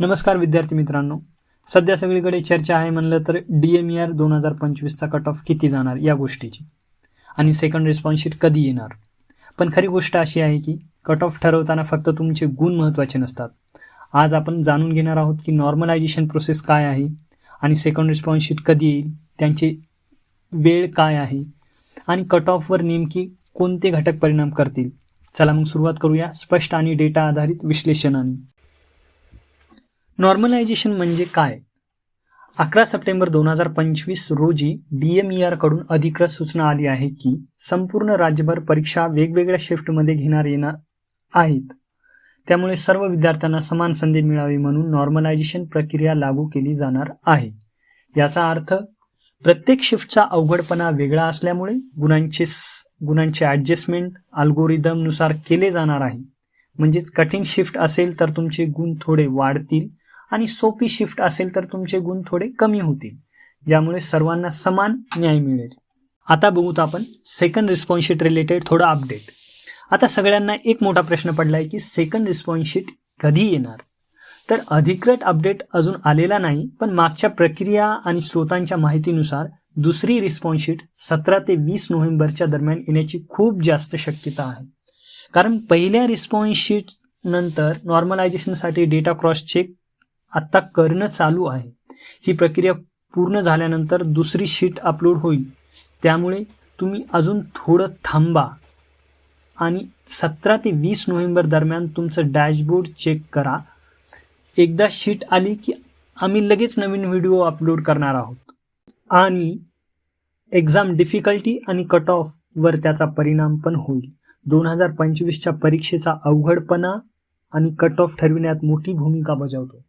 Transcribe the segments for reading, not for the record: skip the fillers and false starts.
नमस्कार विद्यार्थी मित्रांनो, सध्या सगळीकडे चर्चा आहे म्हणलं तर DMER 2025चा कट ऑफ किती जाणार या गोष्टीची आणि सेकंड रिस्पॉन्स शीट कधी येणार. पण खरी गोष्ट अशी आहे की कट ऑफ ठरवताना फक्त तुमचे गुण महत्त्वाचे नसतात. आज आपण जाणून घेणार आहोत की नॉर्मलायझेशन प्रोसेस काय आहे आणि सेकंड रिस्पॉन्स शीट कधी येईल, त्यांची वेळ काय आहे आणि कट ऑफवर नेमकी कोणते घटक परिणाम करतील. चला मग सुरुवात करूया स्पष्ट आणि डेटा आधारित विश्लेषणाने. नॉर्मलायझेशन म्हणजे काय? 11 सप्टेंबर 2025 रोजी DMER कडून अधिकृत सूचना आली आहे की संपूर्ण राज्यभर परीक्षा वेगवेगळ्या शिफ्टमध्ये घेणार येणार आहेत. त्यामुळे सर्व विद्यार्थ्यांना समान संधी मिळावी म्हणून नॉर्मलायझेशन प्रक्रिया लागू केली जाणार आहे. याचा अर्थ प्रत्येक शिफ्टचा अवघडपणा वेगळा असल्यामुळे गुणांचे ॲडजस्टमेंट अल्गोरिदमनुसार केले जाणार आहे. म्हणजेच कठीण शिफ्ट असेल तर तुमचे गुण थोडे वाढतील आणि सोपी शिफ्ट असेल तर तुमचे गुण थोडे कमी होतील, ज्यामुळे सर्वांना समान न्याय मिळेल. आता बघूत आपण सेकंड रिस्पॉन्स शीट रिलेटेड थोडं अपडेट. आता सगळ्यांना एक मोठा प्रश्न पडला आहे की सेकंड रिस्पॉन्स शीट कधी येणार. तर अधिकृत अपडेट अजून आलेला नाही, पण मागच्या प्रक्रिया आणि स्रोतांच्या माहितीनुसार दुसरी रिस्पॉन्स शीट 17 ते 20 नोव्हेंबरच्या दरम्यान येण्याची खूप जास्त शक्यता आहे. कारण पहिल्या रिस्पॉन्स शीट नंतर नॉर्मलायझेशनसाठी डेटा क्रॉस चेक आत्ता करणं चालू आहे. ही प्रक्रिया पूर्ण झाल्यानंतर दुसरी शीट अपलोड होईल. त्यामुळे तुम्ही अजून थोडं थांबा आणि 17 ते 20 नोव्हेंबर दरम्यान तुमचं डॅशबोर्ड चेक करा. एकदा शीट आली की आम्ही लगेच नवीन व्हिडिओ अपलोड करणार आहोत आणि एक्झाम डिफिकल्टी आणि कट ऑफवर त्याचा परिणाम पण होईल. 2025च्या परीक्षेचा अवघडपणा आणि कट ऑफ ठरविण्यात मोठी भूमिका बजावतो.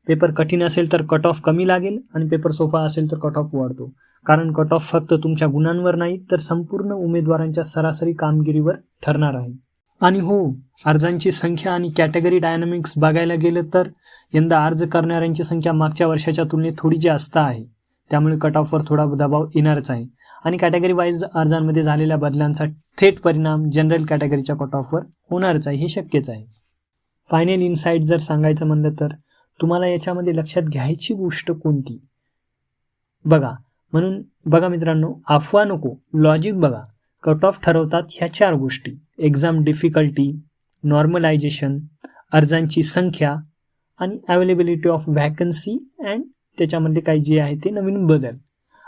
पेपर कठीण असेल तर कट ऑफ कमी लागेल आणि पेपर सोपा असेल तर कट ऑफ वाढतो. कारण कट ऑफ फक्त तुमच्या गुणांवर नाही तर संपूर्ण उमेदवारांच्या सरासरी कामगिरीवर ठरणार आहे. आणि हो, अर्जांची संख्या आणि कॅटेगरी डायनामिक्स बघायला गेलं तर यंदा अर्ज करणाऱ्यांची संख्या मागच्या वर्षाच्या तुलनेत थोडी जास्त आहे. त्यामुळे कट ऑफवर थोडा दबाव येणारच आहे आणि कॅटेगरी वाईज अर्जांमध्ये झालेल्या बदलांचा थेट परिणाम जनरल कॅटेगरीच्या कट ऑफवर होणारच आहे, हे शक्यच आहे. फायनल इनसाईट जर सांगायचं म्हणलं तर तुम्हाला याच्यामध्ये लक्षात घ्यायची गोष्ट कोणती म्हणून बघा मित्रांनो, अफवा नको, लॉजिक बघा. कट ऑफ ठरवतात ह्या 4 गोष्टी: एक्झाम डिफिकल्टी, नॉर्मलायझेशन, अर्जांची संख्या आणि अवेलेबिलिटी ऑफ व्हॅकन्सी अँड त्याच्यामध्ये काही जे आहे ते नवीन बदल.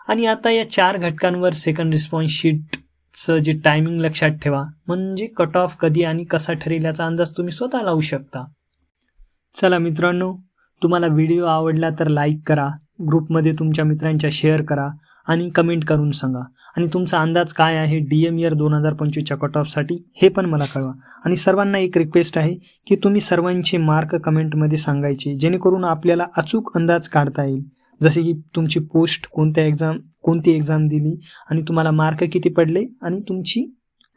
आणि आता या 4 घटकांवर सेकंड रिस्पॉन्स शीटचं जे टायमिंग लक्षात ठेवा. म्हणजे कट ऑफ कधी आणि कसा ठरेल याचा अंदाज तुम्ही स्वतः लावू शकता. चला मित्रांनो, तुम्हाला व्हिडिओ आवडला तर लाईक करा, ग्रुपमध्ये तुमच्या मित्रांच्या शेअर करा आणि कमेंट करून सांगा. आणि तुमचा अंदाज काय आहे DMER 2025च्या कट ऑफसाठी हे पण मला कळवा. आणि सर्वांना एक रिक्वेस्ट आहे की तुम्ही सर्वांचे मार्क कमेंटमध्ये सांगायचे, जेणेकरून आपल्याला अचूक अंदाज काढता येईल. जसे की तुमची पोस्ट कोणती एक्झाम दिली आणि तुम्हाला मार्क किती पडले आणि तुमची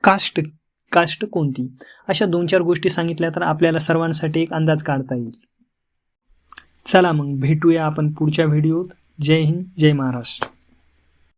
कास्ट कोणती. अशा 2-4 गोष्टी सांगितल्या तर आपल्याला सर्वांसाठी एक अंदाज काढता येईल. चला मग भेटूया आपण पुढच्या व्हिडिओत. जय हिंद, जय महाराष्ट्र.